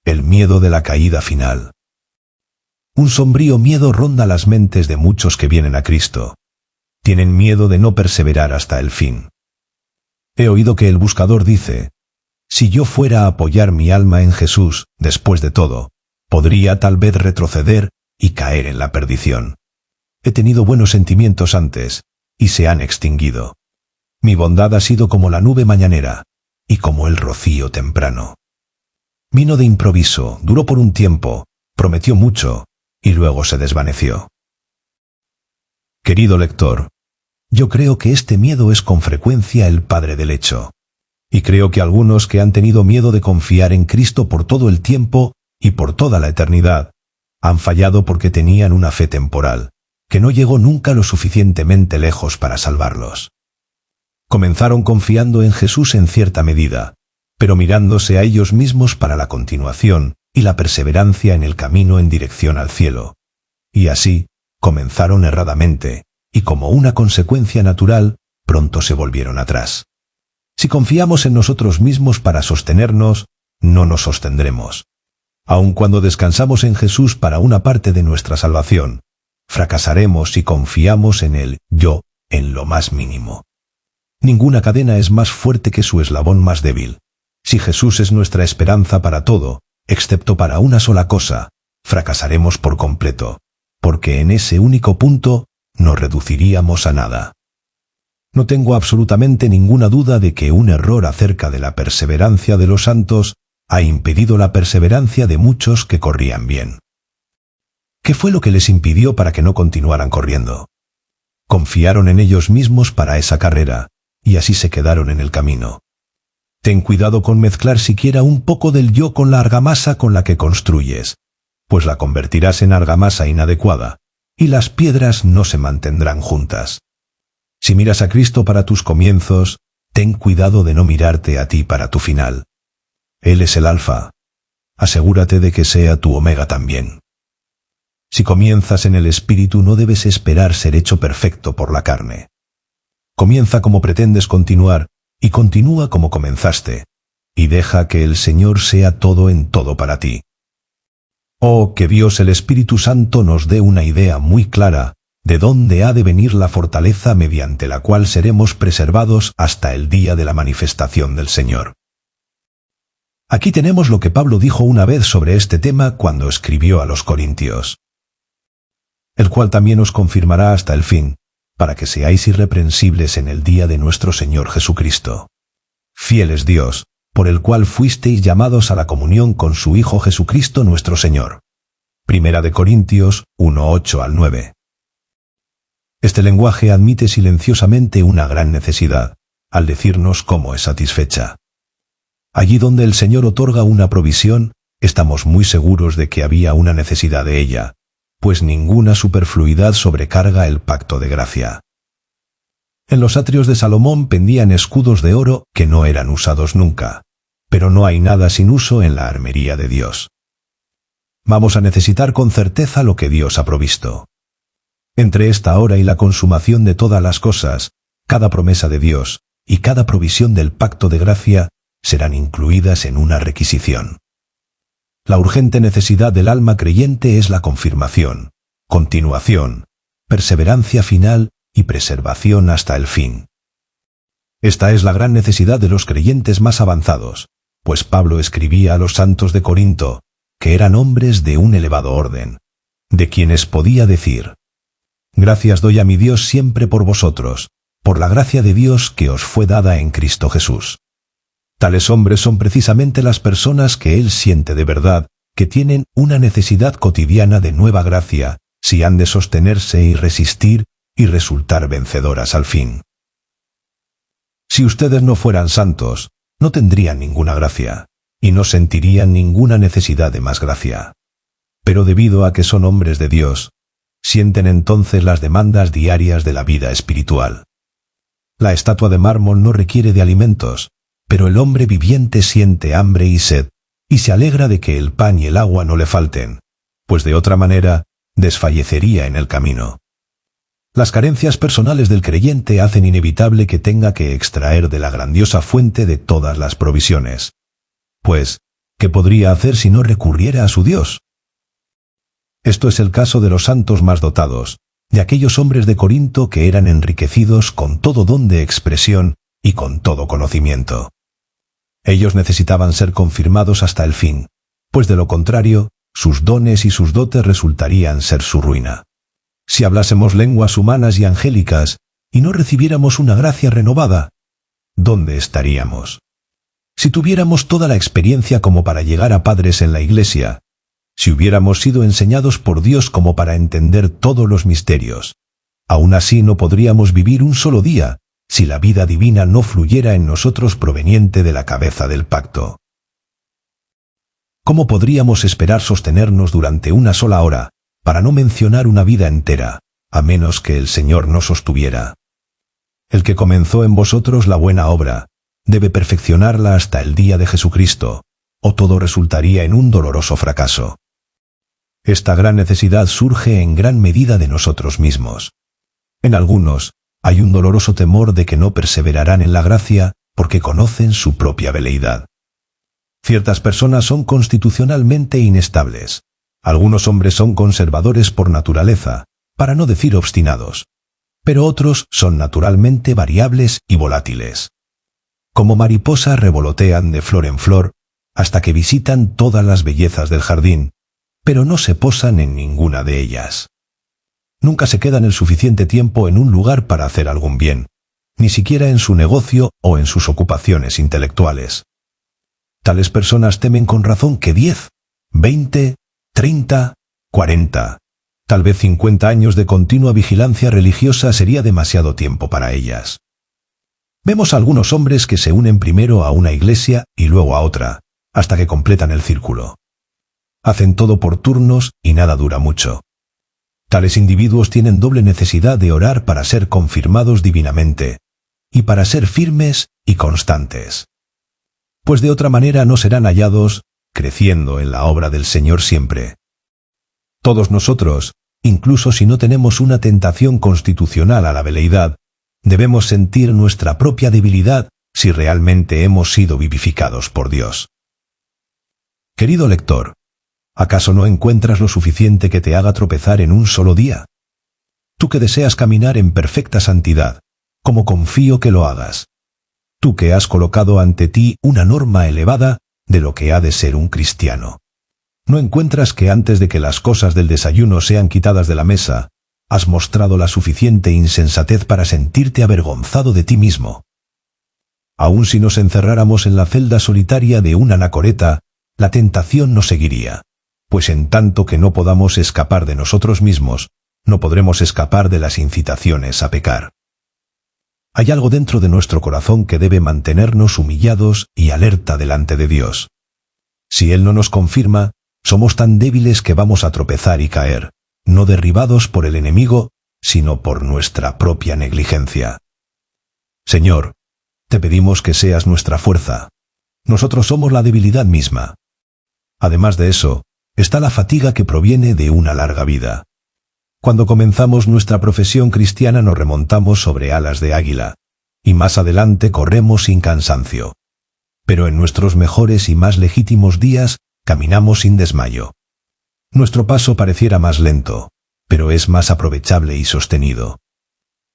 el miedo de la caída final. Un sombrío miedo ronda las mentes de muchos que vienen a Cristo. Tienen miedo de no perseverar hasta el fin. He oído que el buscador dice: si yo fuera a apoyar mi alma en Jesús, después de todo, podría tal vez retroceder y caer en la perdición. He tenido buenos sentimientos antes, y se han extinguido. Mi bondad ha sido como la nube mañanera, y como el rocío temprano. Vino de improviso, duró por un tiempo, prometió mucho, y luego se desvaneció. Querido lector, yo creo que este miedo es con frecuencia el padre del hecho. Y creo que algunos que han tenido miedo de confiar en Cristo por todo el tiempo y por toda la eternidad, han fallado porque tenían una fe temporal, que no llegó nunca lo suficientemente lejos para salvarlos. Comenzaron confiando en Jesús en cierta medida, pero mirándose a ellos mismos para la continuación y la perseverancia en el camino en dirección al cielo. Y así, comenzaron erradamente, y como una consecuencia natural, pronto se volvieron atrás. Si confiamos en nosotros mismos para sostenernos, no nos sostendremos. Aun cuando descansamos en Jesús para una parte de nuestra salvación, fracasaremos si confiamos en el yo en lo más mínimo. Ninguna cadena es más fuerte que su eslabón más débil. Si Jesús es nuestra esperanza para todo, excepto para una sola cosa, fracasaremos por completo, porque en ese único punto nos reduciríamos a nada. No tengo absolutamente ninguna duda de que un error acerca de la perseverancia de los santos ha impedido la perseverancia de muchos que corrían bien. ¿Qué fue lo que les impidió para que no continuaran corriendo? Confiaron en ellos mismos para esa carrera, y así se quedaron en el camino. Ten cuidado con mezclar siquiera un poco del yo con la argamasa con la que construyes, pues la convertirás en argamasa inadecuada, y las piedras no se mantendrán juntas. Si miras a Cristo para tus comienzos, ten cuidado de no mirarte a ti para tu final. Él es el alfa. Asegúrate de que sea tu omega también. Si comienzas en el espíritu, no debes esperar ser hecho perfecto por la carne. Comienza como pretendes continuar, y continúa como comenzaste, y deja que el Señor sea todo en todo para ti. Oh, que Dios el Espíritu Santo nos dé una idea muy clara de dónde ha de venir la fortaleza mediante la cual seremos preservados hasta el día de la manifestación del Señor. Aquí tenemos lo que Pablo dijo una vez sobre este tema cuando escribió a los Corintios, el cual también os confirmará hasta el fin, para que seáis irreprensibles en el día de nuestro Señor Jesucristo. Fiel es Dios, por el cual fuisteis llamados a la comunión con su Hijo Jesucristo nuestro Señor. Primera de Corintios 1:8-9. Este lenguaje admite silenciosamente una gran necesidad, al decirnos cómo es satisfecha. Allí donde el Señor otorga una provisión, estamos muy seguros de que había una necesidad de ella, pues ninguna superfluidad sobrecarga el pacto de gracia. En los atrios de Salomón pendían escudos de oro que no eran usados nunca, pero no hay nada sin uso en la armería de Dios. Vamos a necesitar con certeza lo que Dios ha provisto. Entre esta hora y la consumación de todas las cosas, cada promesa de Dios y cada provisión del pacto de gracia serán incluidas en una requisición. La urgente necesidad del alma creyente es la confirmación, continuación, perseverancia final y preservación hasta el fin. Esta es la gran necesidad de los creyentes más avanzados, pues Pablo escribía a los santos de Corinto, que eran hombres de un elevado orden, de quienes podía decir: gracias doy a mi Dios siempre por vosotros, por la gracia de Dios que os fue dada en Cristo Jesús. Tales hombres son precisamente las personas que Él siente de verdad, que tienen una necesidad cotidiana de nueva gracia, si han de sostenerse y resistir y resultar vencedoras al fin. Si ustedes no fueran santos, no tendrían ninguna gracia, y no sentirían ninguna necesidad de más gracia. Pero debido a que son hombres de Dios, sienten entonces las demandas diarias de la vida espiritual. La estatua de mármol no requiere de alimentos, pero el hombre viviente siente hambre y sed, y se alegra de que el pan y el agua no le falten, pues de otra manera desfallecería en el camino. Las carencias personales del creyente hacen inevitable que tenga que extraer de la grandiosa fuente de todas las provisiones. Pues, ¿Qué podría hacer si no recurriera a su Dios? Esto es el caso de los santos más dotados, de aquellos hombres de Corinto que eran enriquecidos con todo don de expresión y con todo conocimiento. Ellos necesitaban ser confirmados hasta el fin, pues de lo contrario, sus dones y sus dotes resultarían ser su ruina. Si hablásemos lenguas humanas y angélicas y no recibiéramos una gracia renovada, ¿dónde estaríamos? Si tuviéramos toda la experiencia como para llegar a padres en la iglesia, si hubiéramos sido enseñados por Dios como para entender todos los misterios, aún así no podríamos vivir un solo día si la vida divina no fluyera en nosotros proveniente de la cabeza del pacto. ¿Cómo podríamos esperar sostenernos durante una sola hora, para no mencionar una vida entera, a menos que el Señor nos sostuviera? El que comenzó en vosotros la buena obra, debe perfeccionarla hasta el día de Jesucristo, o todo resultaría en un doloroso fracaso. Esta gran necesidad surge en gran medida de nosotros mismos. En algunos, hay un doloroso temor de que no perseverarán en la gracia porque conocen su propia veleidad. Ciertas personas son constitucionalmente inestables. Algunos hombres son conservadores por naturaleza, para no decir obstinados. Pero otros son naturalmente variables y volátiles. Como mariposas revolotean de flor en flor, hasta que visitan todas las bellezas del jardín, pero no se posan en ninguna de ellas. Nunca se quedan el suficiente tiempo en un lugar para hacer algún bien, ni siquiera en su negocio o en sus ocupaciones intelectuales. Tales personas temen con razón que 10, 20, 30, 40, tal vez 50 años de continua vigilancia religiosa sería demasiado tiempo para ellas. Vemos a algunos hombres que se unen primero a una iglesia y luego a otra, hasta que completan el círculo. Hacen todo por turnos y nada dura mucho. Tales individuos tienen doble necesidad de orar para ser confirmados divinamente, y para ser firmes y constantes. Pues de otra manera no serán hallados, creciendo en la obra del Señor siempre. Todos nosotros, incluso si no tenemos una tentación constitucional a la veleidad, debemos sentir nuestra propia debilidad si realmente hemos sido vivificados por Dios. Querido lector, ¿acaso no encuentras lo suficiente que te haga tropezar en un solo día? Tú que deseas caminar en perfecta santidad, como confío que lo hagas. Tú que has colocado ante ti una norma elevada de lo que ha de ser un cristiano. ¿No encuentras que antes de que las cosas del desayuno sean quitadas de la mesa, has mostrado la suficiente insensatez para sentirte avergonzado de ti mismo? Aun si nos encerráramos en la celda solitaria de una anacoreta, la tentación nos seguiría, pues en tanto que no podamos escapar de nosotros mismos, no podremos escapar de las incitaciones a pecar. Hay algo dentro de nuestro corazón que debe mantenernos humillados y alerta delante de Dios. Si Él no nos confirma, somos tan débiles que vamos a tropezar y caer, no derribados por el enemigo, sino por nuestra propia negligencia. Señor, te pedimos que seas nuestra fuerza. Nosotros somos la debilidad misma. Además de eso, está la fatiga que proviene de una larga vida. Cuando comenzamos nuestra profesión cristiana nos remontamos sobre alas de águila, y más adelante corremos sin cansancio. Pero en nuestros mejores y más legítimos días caminamos sin desmayo. Nuestro paso pareciera más lento, pero es más aprovechable y sostenido.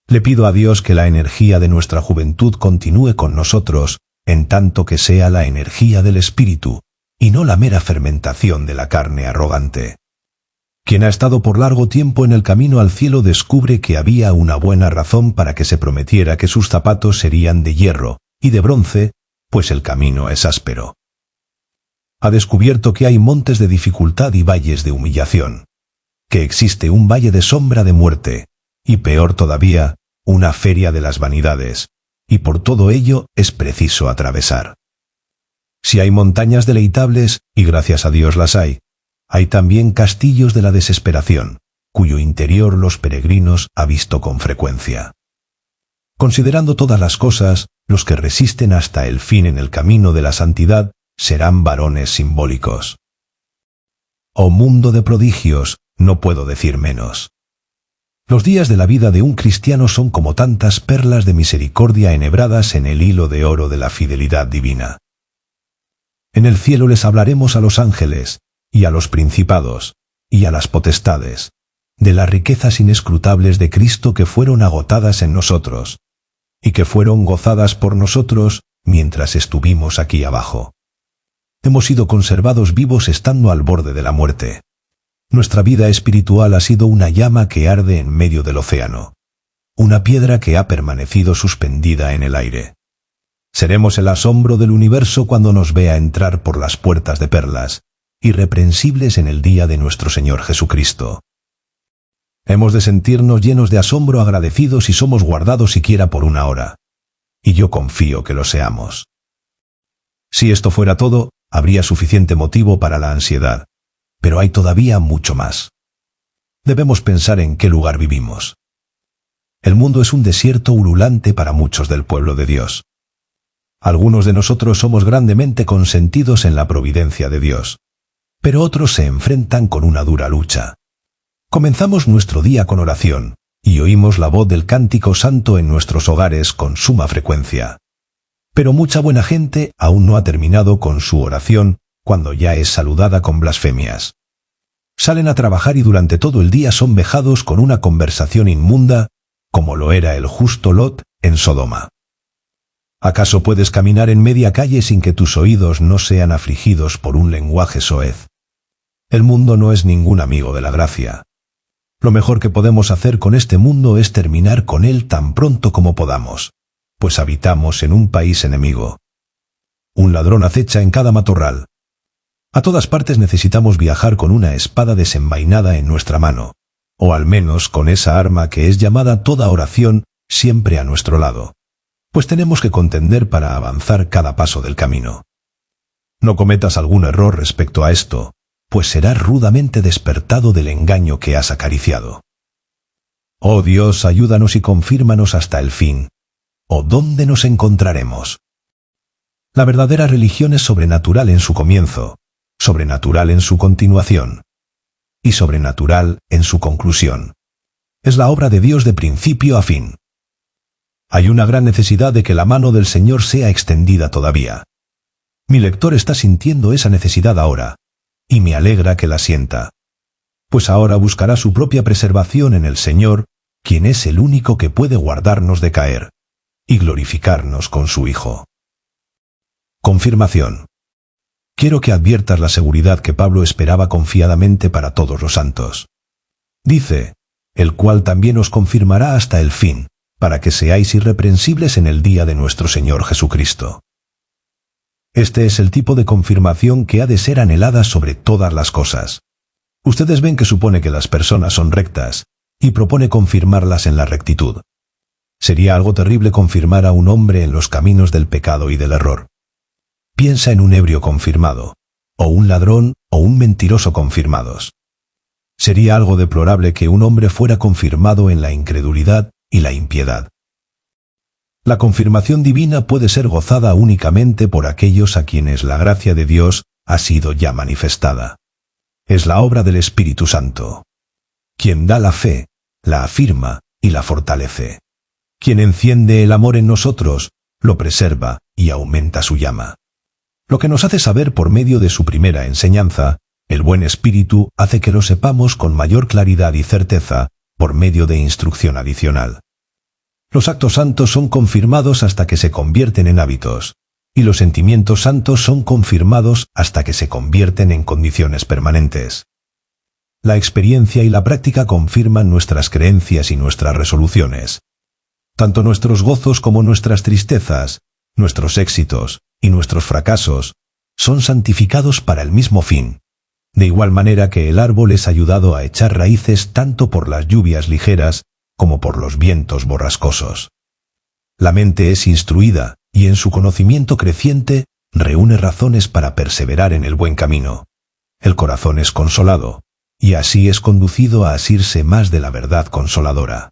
Le pido a Dios que la energía de nuestra juventud continúe con nosotros, en tanto que sea la energía del espíritu, y no la mera fermentación de la carne arrogante. Quien ha estado por largo tiempo en el camino al cielo descubre que había una buena razón para que se prometiera que sus zapatos serían de hierro y de bronce, pues el camino es áspero. Ha descubierto que hay montes de dificultad y valles de humillación, que existe un valle de sombra de muerte, y peor todavía, una feria de las vanidades, y por todo ello es preciso atravesar. Si hay montañas deleitables, y gracias a Dios las hay también castillos de la desesperación, cuyo interior los peregrinos han visto con frecuencia. Considerando todas las cosas, los que resisten hasta el fin en el camino de la santidad serán varones simbólicos. Oh mundo de prodigios, no puedo decir menos. Los días de la vida de un cristiano son como tantas perlas de misericordia enhebradas en el hilo de oro de la fidelidad divina. En el cielo les hablaremos a los ángeles, y a los principados, y a las potestades, de las riquezas inescrutables de Cristo que fueron agotadas en nosotros, y que fueron gozadas por nosotros mientras estuvimos aquí abajo. Hemos sido conservados vivos estando al borde de la muerte. Nuestra vida espiritual ha sido una llama que arde en medio del océano, una piedra que ha permanecido suspendida en el aire. Seremos el asombro del universo cuando nos vea entrar por las puertas de perlas, irreprensibles en el día de nuestro Señor Jesucristo. Hemos de sentirnos llenos de asombro, agradecidos si somos guardados siquiera por una hora. Y yo confío que lo seamos. Si esto fuera todo, habría suficiente motivo para la ansiedad. Pero hay todavía mucho más. Debemos pensar en qué lugar vivimos. El mundo es un desierto ululante para muchos del pueblo de Dios. Algunos de nosotros somos grandemente consentidos en la providencia de Dios, pero otros se enfrentan con una dura lucha. Comenzamos nuestro día con oración, y oímos la voz del cántico santo en nuestros hogares con suma frecuencia. Pero mucha buena gente aún no ha terminado con su oración cuando ya es saludada con blasfemias. Salen a trabajar y durante todo el día son vejados con una conversación inmunda, como lo era el justo Lot en Sodoma. ¿Acaso puedes caminar en media calle sin que tus oídos no sean afligidos por un lenguaje soez? El mundo no es ningún amigo de la gracia. Lo mejor que podemos hacer con este mundo es terminar con él tan pronto como podamos, pues habitamos en un país enemigo. Un ladrón acecha en cada matorral. A todas partes necesitamos viajar con una espada desenvainada en nuestra mano, o al menos con esa arma que es llamada toda oración siempre a nuestro lado, pues tenemos que contender para avanzar cada paso del camino. No cometas algún error respecto a esto, pues serás rudamente despertado del engaño que has acariciado. Oh Dios, ayúdanos y confírmanos hasta el fin. ¿O dónde nos encontraremos? La verdadera religión es sobrenatural en su comienzo, sobrenatural en su continuación, y sobrenatural en su conclusión. Es la obra de Dios de principio a fin. Hay una gran necesidad de que la mano del Señor sea extendida todavía. Mi lector está sintiendo esa necesidad ahora, y me alegra que la sienta, pues ahora buscará su propia preservación en el Señor, quien es el único que puede guardarnos de caer, y glorificarnos con su Hijo. Confirmación. Quiero que adviertas la seguridad que Pablo esperaba confiadamente para todos los santos. Dice, el cual también os confirmará hasta el fin, para que seáis irreprensibles en el día de nuestro Señor Jesucristo. Este es el tipo de confirmación que ha de ser anhelada sobre todas las cosas. Ustedes ven que supone que las personas son rectas, y propone confirmarlas en la rectitud. Sería algo terrible confirmar a un hombre en los caminos del pecado y del error. Piensa en un ebrio confirmado, o un ladrón o un mentiroso confirmados. Sería algo deplorable que un hombre fuera confirmado en la incredulidad y la impiedad. La confirmación divina puede ser gozada únicamente por aquellos a quienes la gracia de Dios ha sido ya manifestada. Es la obra del Espíritu Santo, quien da la fe, la afirma y la fortalece. Quien enciende el amor en nosotros, lo preserva y aumenta su llama. Lo que nos hace saber por medio de su primera enseñanza, el buen Espíritu hace que lo sepamos con mayor claridad y certeza por medio de instrucción adicional. Los actos santos son confirmados hasta que se convierten en hábitos, y los sentimientos santos son confirmados hasta que se convierten en condiciones permanentes. La experiencia y la práctica confirman nuestras creencias y nuestras resoluciones. Tanto nuestros gozos como nuestras tristezas, nuestros éxitos y nuestros fracasos son santificados para el mismo fin, de igual manera que el árbol es ayudado a echar raíces tanto por las lluvias ligeras como por los vientos borrascosos. La mente es instruida y en su conocimiento creciente reúne razones para perseverar en el buen camino. El corazón es consolado, y así es conducido a asirse más de la verdad consoladora.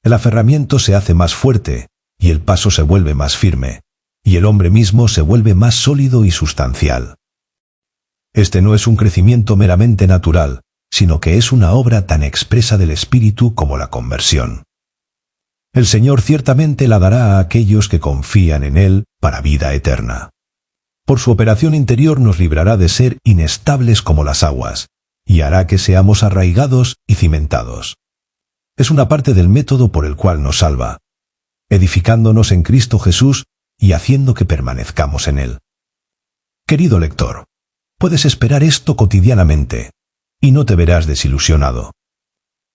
El aferramiento se hace más fuerte, y el paso se vuelve más firme, y el hombre mismo se vuelve más sólido y sustancial. Este no es un crecimiento meramente natural, sino que es una obra tan expresa del Espíritu como la conversión. El Señor ciertamente la dará a aquellos que confían en Él para vida eterna. Por su operación interior nos librará de ser inestables como las aguas, y hará que seamos arraigados y cimentados. Es una parte del método por el cual nos salva, edificándonos en Cristo Jesús y haciendo que permanezcamos en Él. Querido lector, puedes esperar esto cotidianamente, y no te verás desilusionado.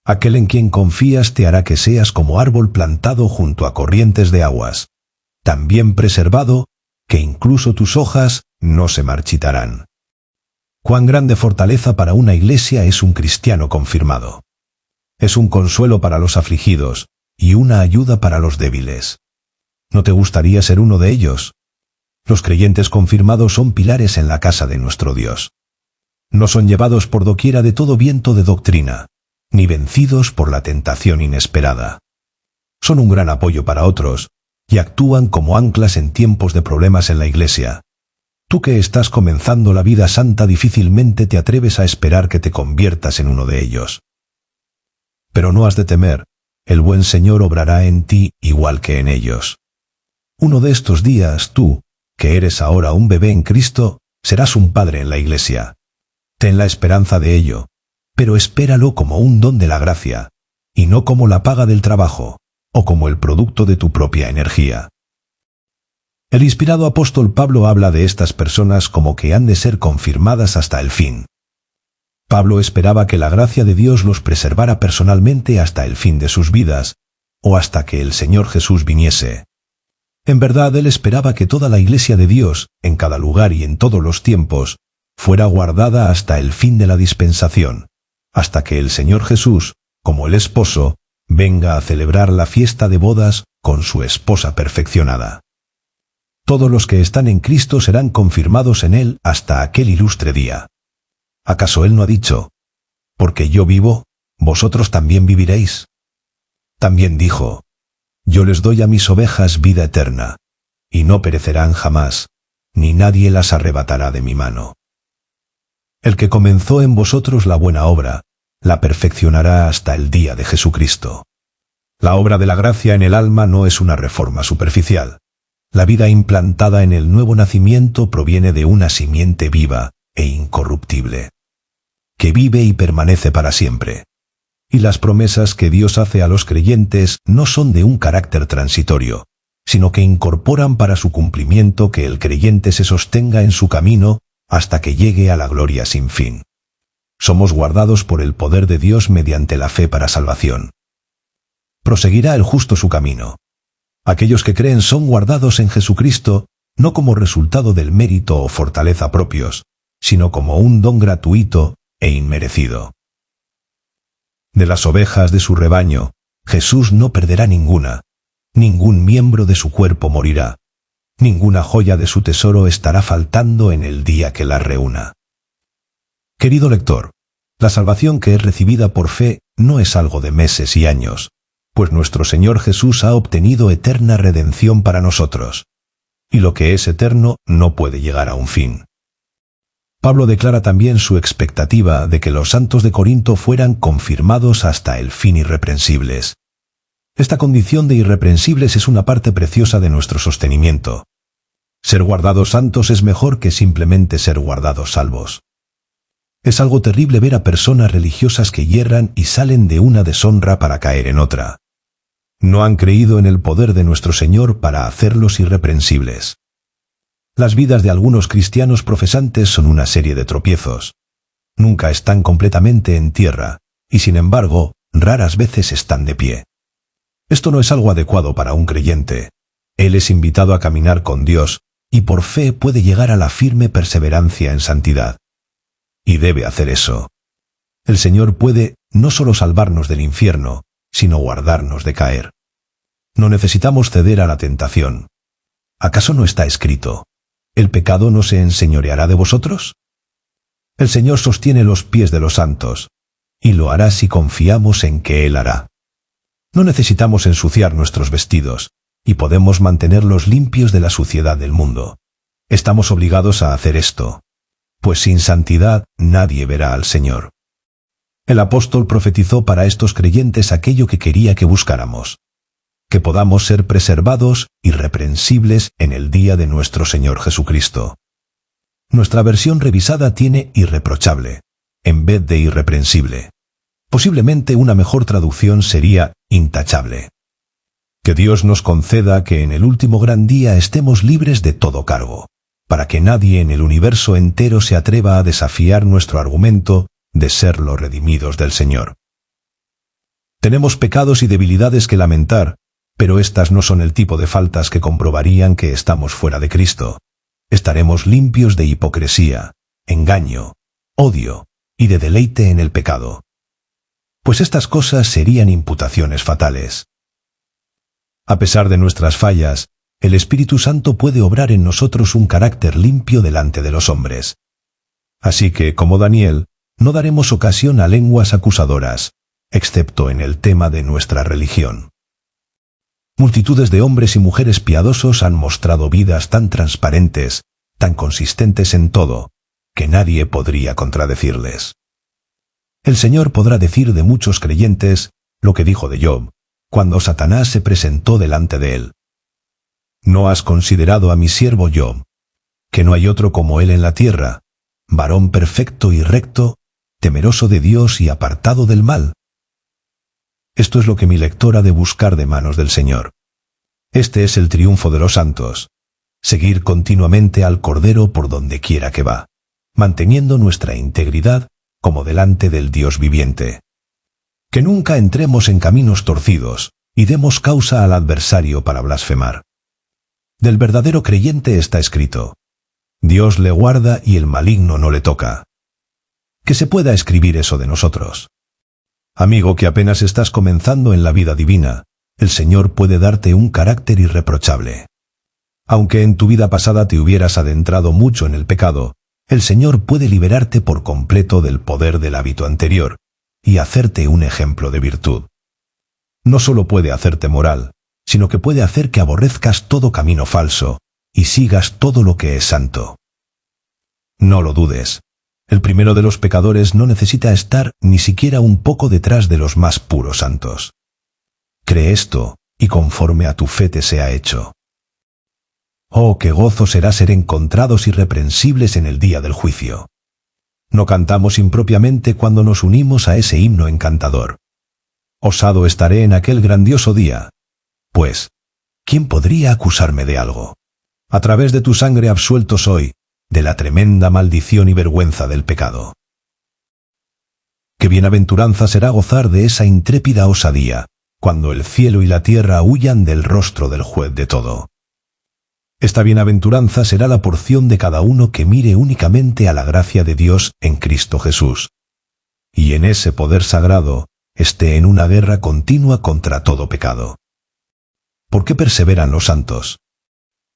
Aquel en quien confías te hará que seas como árbol plantado junto a corrientes de aguas, tan bien preservado que incluso tus hojas no se marchitarán. Cuán grande fortaleza para una iglesia es un cristiano confirmado. Es un consuelo para los afligidos y una ayuda para los débiles. ¿No te gustaría ser uno de ellos? Los creyentes confirmados son pilares en la casa de nuestro Dios. No son llevados por doquiera de todo viento de doctrina, ni vencidos por la tentación inesperada. Son un gran apoyo para otros, y actúan como anclas en tiempos de problemas en la iglesia. Tú que estás comenzando la vida santa difícilmente te atreves a esperar que te conviertas en uno de ellos. Pero no has de temer, el buen Señor obrará en ti igual que en ellos. Uno de estos días tú, que eres ahora un bebé en Cristo, serás un padre en la iglesia. Ten la esperanza de ello, pero espéralo como un don de la gracia, y no como la paga del trabajo, o como el producto de tu propia energía. El inspirado apóstol Pablo habla de estas personas como que han de ser confirmadas hasta el fin. Pablo esperaba que la gracia de Dios los preservara personalmente hasta el fin de sus vidas, o hasta que el Señor Jesús viniese. En verdad, él esperaba que toda la iglesia de Dios, en cada lugar y en todos los tiempos, fuera guardada hasta el fin de la dispensación, hasta que el Señor Jesús, como el esposo, venga a celebrar la fiesta de bodas con su esposa perfeccionada. Todos los que están en Cristo serán confirmados en Él hasta aquel ilustre día. ¿Acaso Él no ha dicho, porque yo vivo, vosotros también viviréis? También dijo, yo les doy a mis ovejas vida eterna, y no perecerán jamás, ni nadie las arrebatará de mi mano. El que comenzó en vosotros la buena obra, la perfeccionará hasta el día de Jesucristo. La obra de la gracia en el alma no es una reforma superficial. La vida implantada en el nuevo nacimiento proviene de una simiente viva e incorruptible, que vive y permanece para siempre. Y las promesas que Dios hace a los creyentes no son de un carácter transitorio, sino que incorporan para su cumplimiento que el creyente se sostenga en su camino hasta que llegue a la gloria sin fin. Somos guardados por el poder de Dios mediante la fe para salvación. Proseguirá el justo su camino. Aquellos que creen son guardados en Jesucristo, no como resultado del mérito o fortaleza propios, sino como un don gratuito e inmerecido. De las ovejas de su rebaño, Jesús no perderá ninguna, ningún miembro de su cuerpo morirá, ninguna joya de su tesoro estará faltando en el día que la reúna. Querido lector, la salvación que es recibida por fe no es algo de meses y años, pues nuestro Señor Jesús ha obtenido eterna redención para nosotros, y lo que es eterno no puede llegar a un fin. Pablo declara también su expectativa de que los santos de Corinto fueran confirmados hasta el fin irreprensibles. Esta condición de irreprensibles es una parte preciosa de nuestro sostenimiento. Ser guardados santos es mejor que simplemente ser guardados salvos. Es algo terrible ver a personas religiosas que yerran y salen de una deshonra para caer en otra. No han creído en el poder de nuestro Señor para hacerlos irreprensibles. Las vidas de algunos cristianos profesantes son una serie de tropiezos. Nunca están completamente en tierra, y sin embargo, raras veces están de pie. Esto no es algo adecuado para un creyente. Él es invitado a caminar con Dios, y por fe puede llegar a la firme perseverancia en santidad. Y debe hacer eso. El Señor puede no solo salvarnos del infierno, sino guardarnos de caer. No necesitamos ceder a la tentación. ¿Acaso no está escrito, ¿el pecado no se enseñoreará de vosotros? El Señor sostiene los pies de los santos, y lo hará si confiamos en que Él hará. No necesitamos ensuciar nuestros vestidos, y podemos mantenerlos limpios de la suciedad del mundo. Estamos obligados a hacer esto, pues sin santidad nadie verá al Señor. El apóstol profetizó para estos creyentes aquello que quería que buscáramos, que podamos ser preservados irreprensibles en el día de nuestro Señor Jesucristo. Nuestra versión revisada tiene irreprochable, en vez de irreprensible. Posiblemente una mejor traducción sería intachable. Que Dios nos conceda que en el último gran día estemos libres de todo cargo, para que nadie en el universo entero se atreva a desafiar nuestro argumento de ser los redimidos del Señor. Tenemos pecados y debilidades que lamentar, pero estas no son el tipo de faltas que comprobarían que estamos fuera de Cristo. Estaremos limpios de hipocresía, engaño, odio y de deleite en el pecado. Pues estas cosas serían imputaciones fatales. A pesar de nuestras fallas, el Espíritu Santo puede obrar en nosotros un carácter limpio delante de los hombres. Así que, como Daniel, no daremos ocasión a lenguas acusadoras, excepto en el tema de nuestra religión. Multitudes de hombres y mujeres piadosos han mostrado vidas tan transparentes, tan consistentes en todo, que nadie podría contradecirles. El Señor podrá decir de muchos creyentes lo que dijo de Job, cuando Satanás se presentó delante de él. ¿No has considerado a mi siervo Job, que no hay otro como él en la tierra, varón perfecto y recto, temeroso de Dios y apartado del mal? Esto es lo que mi lector ha de buscar de manos del Señor. Este es el triunfo de los santos, seguir continuamente al Cordero por donde quiera que va, manteniendo nuestra integridad como delante del Dios viviente. Que nunca entremos en caminos torcidos y demos causa al adversario para blasfemar. Del verdadero creyente está escrito: Dios le guarda y el maligno no le toca. Que se pueda escribir eso de nosotros. Amigo que apenas estás comenzando en la vida divina, el Señor puede darte un carácter irreprochable. Aunque en tu vida pasada te hubieras adentrado mucho en el pecado, el Señor puede liberarte por completo del poder del hábito anterior y hacerte un ejemplo de virtud. No solo puede hacerte moral, sino que puede hacer que aborrezcas todo camino falso y sigas todo lo que es santo. No lo dudes. El primero de los pecadores no necesita estar ni siquiera un poco detrás de los más puros santos. Cree esto, y conforme a tu fe te sea hecho. Oh, qué gozo será ser encontrados irreprensibles en el día del juicio. No cantamos impropiamente cuando nos unimos a ese himno encantador. Osado estaré en aquel grandioso día. Pues, ¿quién podría acusarme de algo? A través de tu sangre absuelto soy de la tremenda maldición y vergüenza del pecado. Qué bienaventuranza será gozar de esa intrépida osadía, cuando el cielo y la tierra huyan del rostro del juez de todo. Esta bienaventuranza será la porción de cada uno que mire únicamente a la gracia de Dios en Cristo Jesús, y en ese poder sagrado esté en una guerra continua contra todo pecado. ¿Por qué perseveran los santos?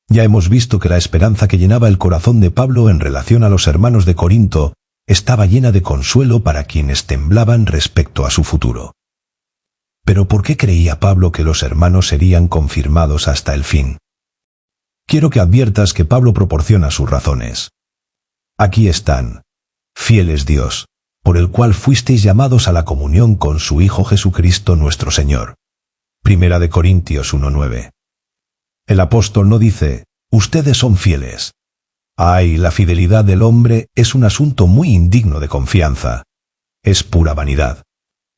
Ya hemos visto que la esperanza que llenaba el corazón de Pablo en relación a los hermanos de Corinto estaba llena de consuelo para quienes temblaban respecto a su futuro. Pero ¿por qué creía Pablo que los hermanos serían confirmados hasta el fin? Quiero que adviertas que Pablo proporciona sus razones. Aquí están: fiel es Dios, por el cual fuisteis llamados a la comunión con su Hijo Jesucristo nuestro Señor. Primera de Corintios 1:9. El apóstol no dice: ustedes son fieles. Ay, la fidelidad del hombre es un asunto muy indigno de confianza. Es pura vanidad.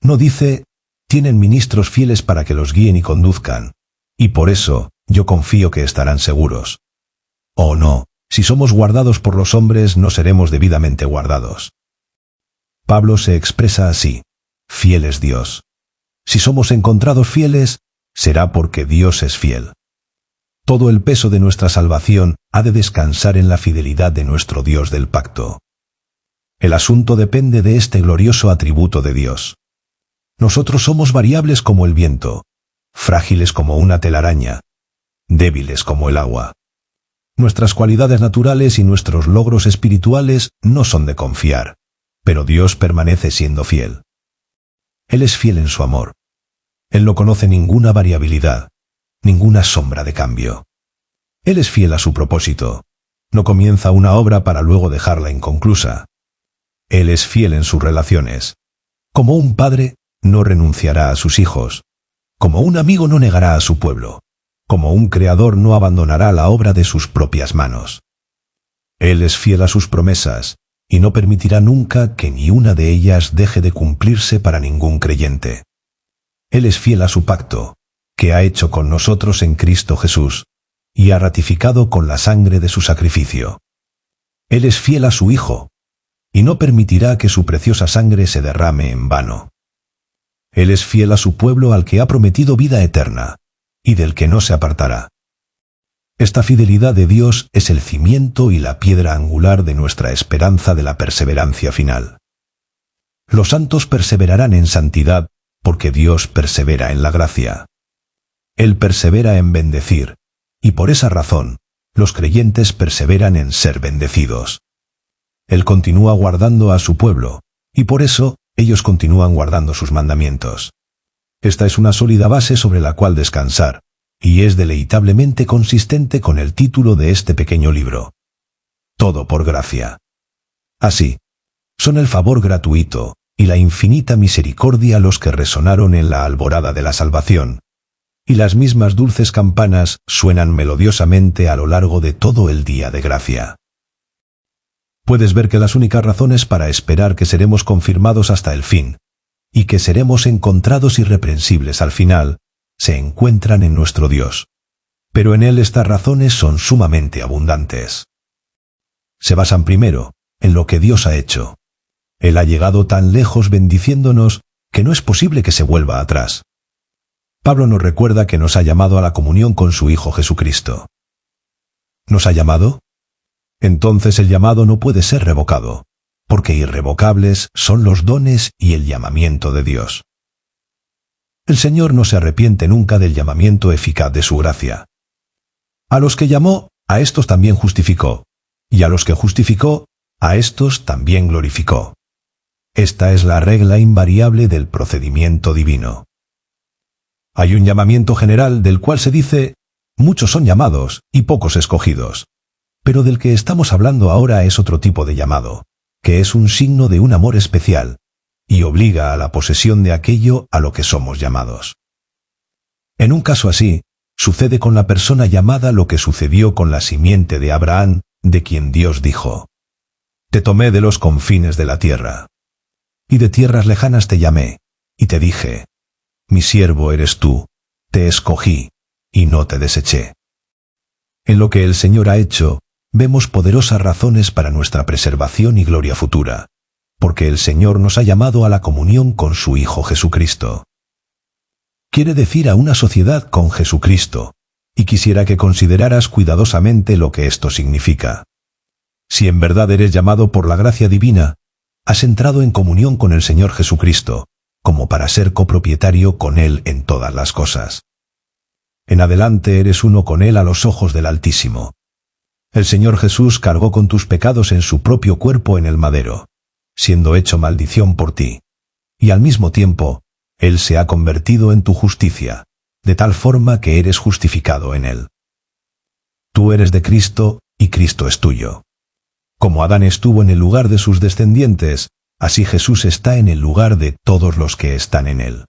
No dice: tienen ministros fieles para que los guíen y conduzcan, y por eso yo confío que estarán seguros. Oh no, si somos guardados por los hombres no seremos debidamente guardados. Pablo se expresa así: fiel es Dios. Si somos encontrados fieles, será porque Dios es fiel. Todo el peso de nuestra salvación ha de descansar en la fidelidad de nuestro Dios del pacto. El asunto depende de este glorioso atributo de Dios. Nosotros somos variables como el viento, frágiles como una telaraña, débiles como el agua. Nuestras cualidades naturales y nuestros logros espirituales no son de confiar, pero Dios permanece siendo fiel. Él es fiel en su amor. Él no conoce ninguna variabilidad, ninguna sombra de cambio. Él es fiel a su propósito. No comienza una obra para luego dejarla inconclusa. Él es fiel en sus relaciones. Como un padre, no renunciará a sus hijos. Como un amigo, no negará a su pueblo. Como un creador, no abandonará la obra de sus propias manos. Él es fiel a sus promesas, y no permitirá nunca que ni una de ellas deje de cumplirse para ningún creyente. Él es fiel a su pacto, que ha hecho con nosotros en Cristo Jesús, y ha ratificado con la sangre de su sacrificio. Él es fiel a su Hijo, y no permitirá que su preciosa sangre se derrame en vano. Él es fiel a su pueblo al que ha prometido vida eterna, y del que no se apartará. Esta fidelidad de Dios es el cimiento y la piedra angular de nuestra esperanza de la perseverancia final. Los santos perseverarán en santidad porque Dios persevera en la gracia. Él persevera en bendecir, y por esa razón, los creyentes perseveran en ser bendecidos. Él continúa guardando a su pueblo, y por eso ellos continúan guardando sus mandamientos. Esta es una sólida base sobre la cual descansar, y es deleitablemente consistente con el título de este pequeño libro. Todo por gracia. Así, son el favor gratuito y la infinita misericordia los que resonaron en la alborada de la salvación, y las mismas dulces campanas suenan melodiosamente a lo largo de todo el día de gracia. Puedes ver que las únicas razones para esperar que seremos confirmados hasta el fin, y que seremos encontrados irreprensibles al final, se encuentran en nuestro Dios. Pero en Él estas razones son sumamente abundantes. Se basan primero en lo que Dios ha hecho. Él ha llegado tan lejos bendiciéndonos que no es posible que se vuelva atrás. Pablo nos recuerda que nos ha llamado a la comunión con su Hijo Jesucristo. ¿Nos ha llamado? Entonces el llamado no puede ser revocado, porque irrevocables son los dones y el llamamiento de Dios. El Señor no se arrepiente nunca del llamamiento eficaz de su gracia. A los que llamó, a estos también justificó, y a los que justificó, a estos también glorificó. Esta es la regla invariable del procedimiento divino. Hay un llamamiento general del cual se dice, muchos son llamados y pocos escogidos. Pero del que estamos hablando ahora es otro tipo de llamado, que es un signo de un amor especial, y obliga a la posesión de aquello a lo que somos llamados. En un caso así, sucede con la persona llamada lo que sucedió con la simiente de Abraham, de quien Dios dijo, «Te tomé de los confines de la tierra, y de tierras lejanas te llamé, y te dije, mi siervo eres tú, te escogí, y no te deseché». En lo que el Señor ha hecho, vemos poderosas razones para nuestra preservación y gloria futura, porque el Señor nos ha llamado a la comunión con su Hijo Jesucristo. Quiere decir a una sociedad con Jesucristo, y quisiera que consideraras cuidadosamente lo que esto significa. Si en verdad eres llamado por la gracia divina, has entrado en comunión con el Señor Jesucristo, como para ser copropietario con Él en todas las cosas. En adelante eres uno con Él a los ojos del Altísimo. El Señor Jesús cargó con tus pecados en su propio cuerpo en el madero, siendo hecho maldición por ti, y al mismo tiempo, Él se ha convertido en tu justicia, de tal forma que eres justificado en Él. Tú eres de Cristo, y Cristo es tuyo. Como Adán estuvo en el lugar de sus descendientes, así Jesús está en el lugar de todos los que están en Él.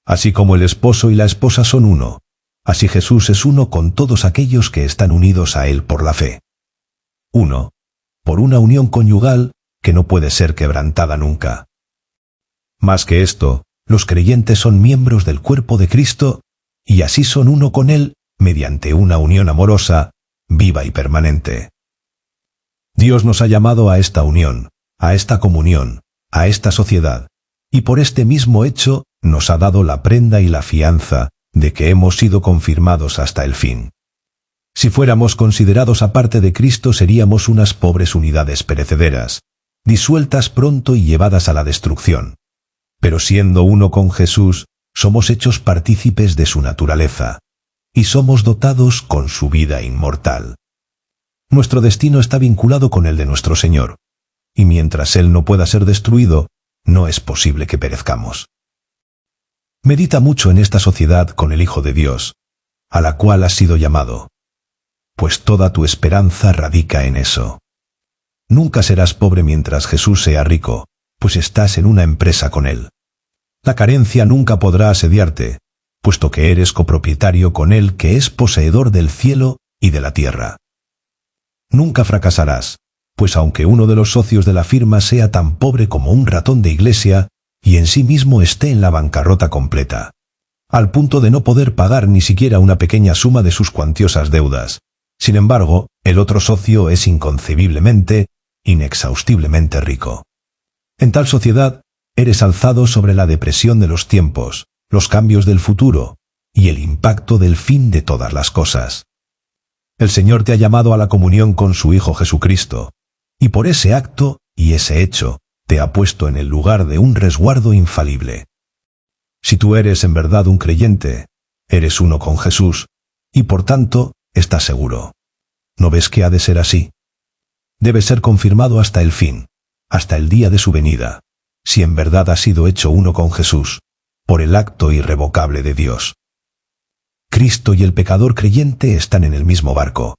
Así como el esposo y la esposa son uno, así Jesús es uno con todos aquellos que están unidos a Él por la fe. Uno, por una unión conyugal que no puede ser quebrantada nunca. Más que esto, los creyentes son miembros del cuerpo de Cristo, y así son uno con Él mediante una unión amorosa, viva y permanente. Dios nos ha llamado a esta unión, a esta comunión, a esta sociedad, y por este mismo hecho nos ha dado la prenda y la fianza de que hemos sido confirmados hasta el fin. Si fuéramos considerados aparte de Cristo seríamos unas pobres unidades perecederas, disueltas pronto y llevadas a la destrucción. Pero siendo uno con Jesús, somos hechos partícipes de su naturaleza, y somos dotados con su vida inmortal. Nuestro destino está vinculado con el de nuestro Señor, y mientras Él no pueda ser destruido, no es posible que perezcamos. Medita mucho en esta sociedad con el Hijo de Dios, a la cual has sido llamado, pues toda tu esperanza radica en eso. Nunca serás pobre mientras Jesús sea rico, pues estás en una empresa con Él. La carencia nunca podrá asediarte, puesto que eres copropietario con Él que es poseedor del cielo y de la tierra. Nunca fracasarás, pues aunque uno de los socios de la firma sea tan pobre como un ratón de iglesia, y en sí mismo esté en la bancarrota completa, al punto de no poder pagar ni siquiera una pequeña suma de sus cuantiosas deudas, sin embargo, el otro socio es inconcebiblemente, inexhaustiblemente rico. En tal sociedad, eres alzado sobre la depresión de los tiempos, los cambios del futuro y el impacto del fin de todas las cosas. El Señor te ha llamado a la comunión con su Hijo Jesucristo, y por ese acto y ese hecho te ha puesto en el lugar de un resguardo infalible. Si tú eres en verdad un creyente, eres uno con Jesús, y por tanto, estás seguro. ¿No ves que ha de ser así? Debe ser confirmado hasta el fin, hasta el día de su venida, si en verdad has sido hecho uno con Jesús, por el acto irrevocable de Dios. Cristo y el pecador creyente están en el mismo barco.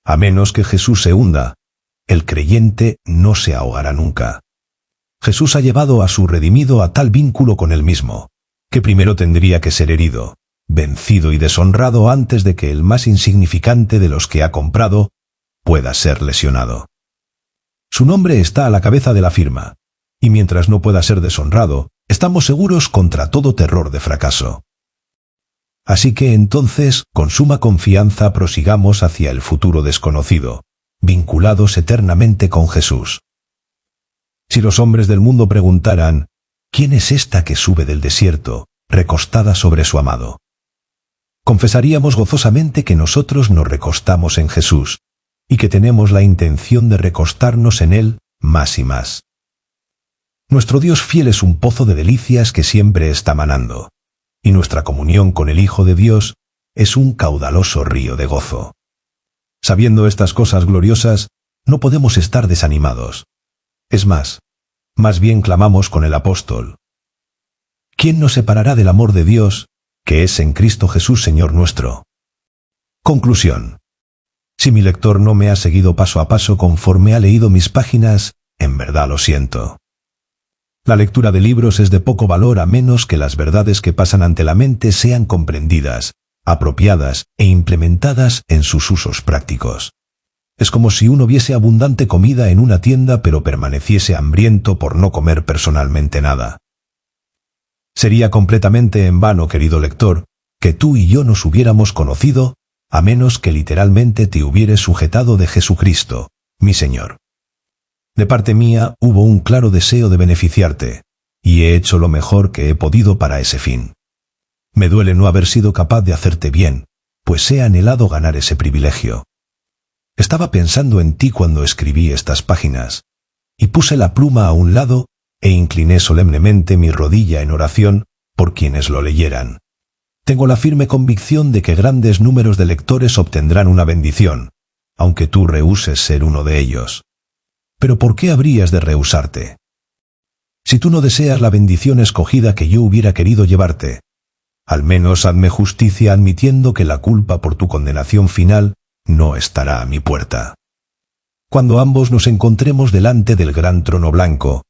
A menos que Jesús se hunda, el creyente no se ahogará nunca. Jesús ha llevado a su redimido a tal vínculo con él mismo, que primero tendría que ser herido, vencido y deshonrado antes de que el más insignificante de los que ha comprado pueda ser lesionado. Su nombre está a la cabeza de la firma, y mientras no pueda ser deshonrado, estamos seguros contra todo terror de fracaso. Así que entonces, con suma confianza prosigamos hacia el futuro desconocido, vinculados eternamente con Jesús. Si los hombres del mundo preguntaran, ¿quién es esta que sube del desierto, recostada sobre su amado? Confesaríamos gozosamente que nosotros nos recostamos en Jesús, y que tenemos la intención de recostarnos en Él más y más. Nuestro Dios fiel es un pozo de delicias que siempre está manando, y nuestra comunión con el Hijo de Dios es un caudaloso río de gozo. Sabiendo estas cosas gloriosas, no podemos estar desanimados. Es más bien clamamos con el apóstol: ¿quién nos separará del amor de Dios, que es en Cristo Jesús Señor nuestro? Conclusión. Si mi lector no me ha seguido paso a paso conforme ha leído mis páginas, en verdad lo siento. La lectura de libros es de poco valor a menos que las verdades que pasan ante la mente sean comprendidas, apropiadas e implementadas en sus usos prácticos. Es como si uno viese abundante comida en una tienda pero permaneciese hambriento por no comer personalmente nada. Sería completamente en vano, querido lector, que tú y yo nos hubiéramos conocido, a menos que literalmente te hubieres sujetado de Jesucristo, mi Señor. De parte mía hubo un claro deseo de beneficiarte, y he hecho lo mejor que he podido para ese fin. Me duele no haber sido capaz de hacerte bien, pues he anhelado ganar ese privilegio. Estaba pensando en ti cuando escribí estas páginas, y puse la pluma a un lado e incliné solemnemente mi rodilla en oración por quienes lo leyeran. Tengo la firme convicción de que grandes números de lectores obtendrán una bendición, aunque tú rehúses ser uno de ellos. Pero ¿por qué habrías de rehusarte? Si tú no deseas la bendición escogida que yo hubiera querido llevarte, al menos hazme justicia admitiendo que la culpa por tu condenación final no estará a mi puerta. Cuando ambos nos encontremos delante del gran trono blanco,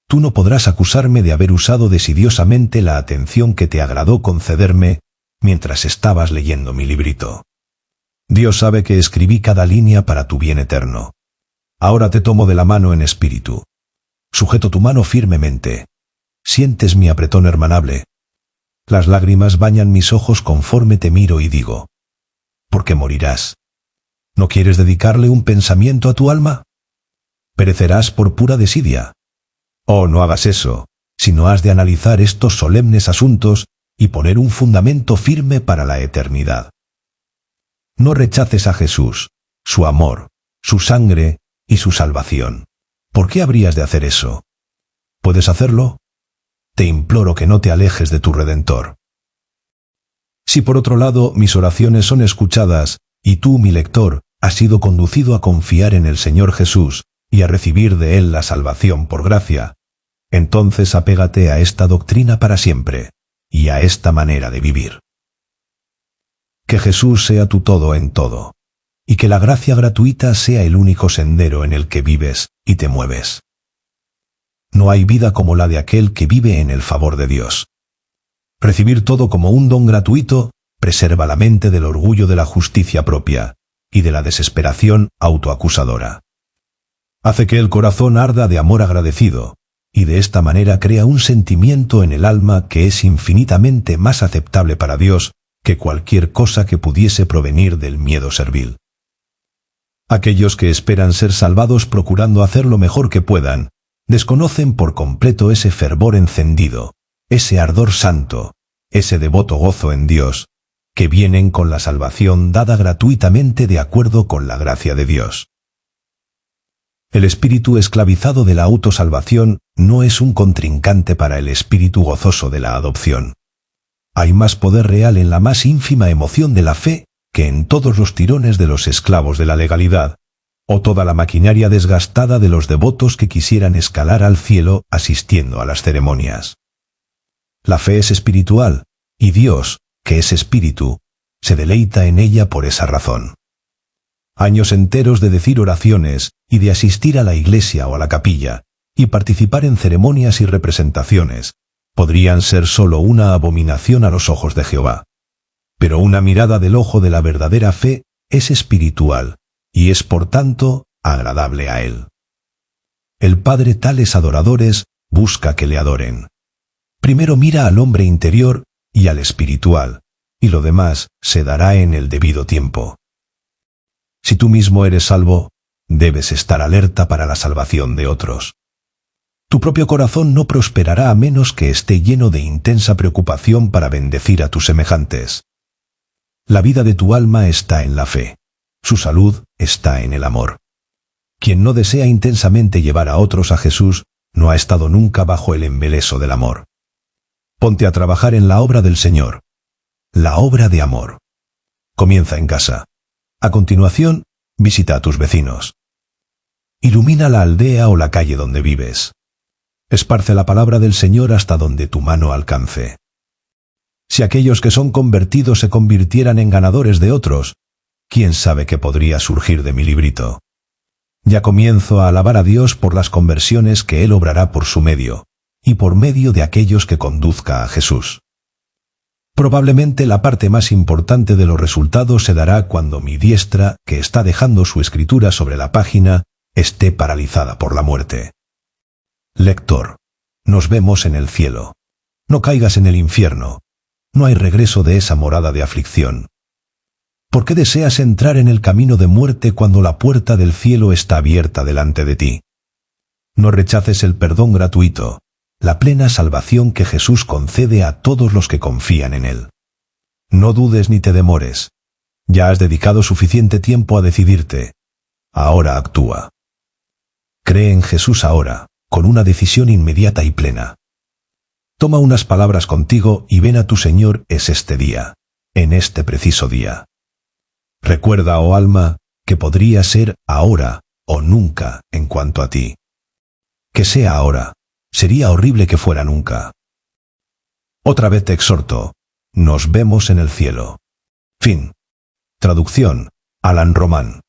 tú no podrás acusarme de haber usado desidiosamente la atención que te agradó concederme mientras estabas leyendo mi librito. Dios sabe que escribí cada línea para tu bien eterno. Ahora te tomo de la mano en espíritu. Sujeto tu mano firmemente. Sientes mi apretón hermanable. Las lágrimas bañan mis ojos conforme te miro y digo: ¿por qué morirás? ¿No quieres dedicarle un pensamiento a tu alma? ¿Perecerás por pura desidia? Oh, no hagas eso, sino has de analizar estos solemnes asuntos y poner un fundamento firme para la eternidad. No rechaces a Jesús, su amor, su sangre y su salvación. ¿Por qué habrías de hacer eso? ¿Puedes hacerlo? Te imploro que no te alejes de tu Redentor. Si por otro lado mis oraciones son escuchadas y tú, mi lector, has sido conducido a confiar en el Señor Jesús y a recibir de Él la salvación por gracia, entonces apégate a esta doctrina para siempre y a esta manera de vivir. Que Jesús sea tu todo en todo, y que la gracia gratuita sea el único sendero en el que vives y te mueves. No hay vida como la de aquel que vive en el favor de Dios. Recibir todo como un don gratuito preserva la mente del orgullo de la justicia propia y de la desesperación autoacusadora. Hace que el corazón arda de amor agradecido, y de esta manera crea un sentimiento en el alma que es infinitamente más aceptable para Dios que cualquier cosa que pudiese provenir del miedo servil. Aquellos que esperan ser salvados procurando hacer lo mejor que puedan, desconocen por completo ese fervor encendido, ese ardor santo, ese devoto gozo en Dios, que vienen con la salvación dada gratuitamente de acuerdo con la gracia de Dios. El espíritu esclavizado de la autosalvación no es un contrincante para el espíritu gozoso de la adopción. Hay más poder real en la más ínfima emoción de la fe que en todos los tirones de los esclavos de la legalidad, o toda la maquinaria desgastada de los devotos que quisieran escalar al cielo asistiendo a las ceremonias. La fe es espiritual, y Dios, que es espíritu, se deleita en ella por esa razón. Años enteros de decir oraciones y de asistir a la iglesia o a la capilla, y participar en ceremonias y representaciones, podrían ser sólo una abominación a los ojos de Jehová. Pero una mirada del ojo de la verdadera fe es espiritual, y es por tanto agradable a Él. El Padre tales adoradores busca que le adoren. Primero mira al hombre interior y al espiritual, y lo demás se dará en el debido tiempo. Si tú mismo eres salvo, debes estar alerta para la salvación de otros. Tu propio corazón no prosperará a menos que esté lleno de intensa preocupación para bendecir a tus semejantes. La vida de tu alma está en la fe. Su salud está en el amor. Quien no desea intensamente llevar a otros a Jesús, no ha estado nunca bajo el embeleso del amor. Ponte a trabajar en la obra del Señor. La obra de amor. Comienza en casa. A continuación, visita a tus vecinos. Ilumina la aldea o la calle donde vives. Esparce la palabra del Señor hasta donde tu mano alcance. Si aquellos que son convertidos se convirtieran en ganadores de otros, ¿quién sabe qué podría surgir de mi librito? Ya comienzo a alabar a Dios por las conversiones que Él obrará por su medio, y por medio de aquellos que conduzca a Jesús. Probablemente la parte más importante de los resultados se dará cuando mi diestra, que está dejando su escritura sobre la página, esté paralizada por la muerte. Lector, nos vemos en el cielo. No caigas en el infierno. No hay regreso de esa morada de aflicción. ¿Por qué deseas entrar en el camino de muerte cuando la puerta del cielo está abierta delante de ti? No rechaces el perdón gratuito, la plena salvación que Jesús concede a todos los que confían en Él. No dudes ni te demores. Ya has dedicado suficiente tiempo a decidirte. Ahora actúa. Cree en Jesús ahora, con una decisión inmediata y plena. Toma unas palabras contigo y ven a tu Señor este día, en este preciso día. Recuerda, oh alma, que podría ser ahora o nunca en cuanto a ti. Que sea ahora. Sería horrible que fuera nunca. Otra vez te exhorto, nos vemos en el cielo. Fin. Traducción, Alan Román.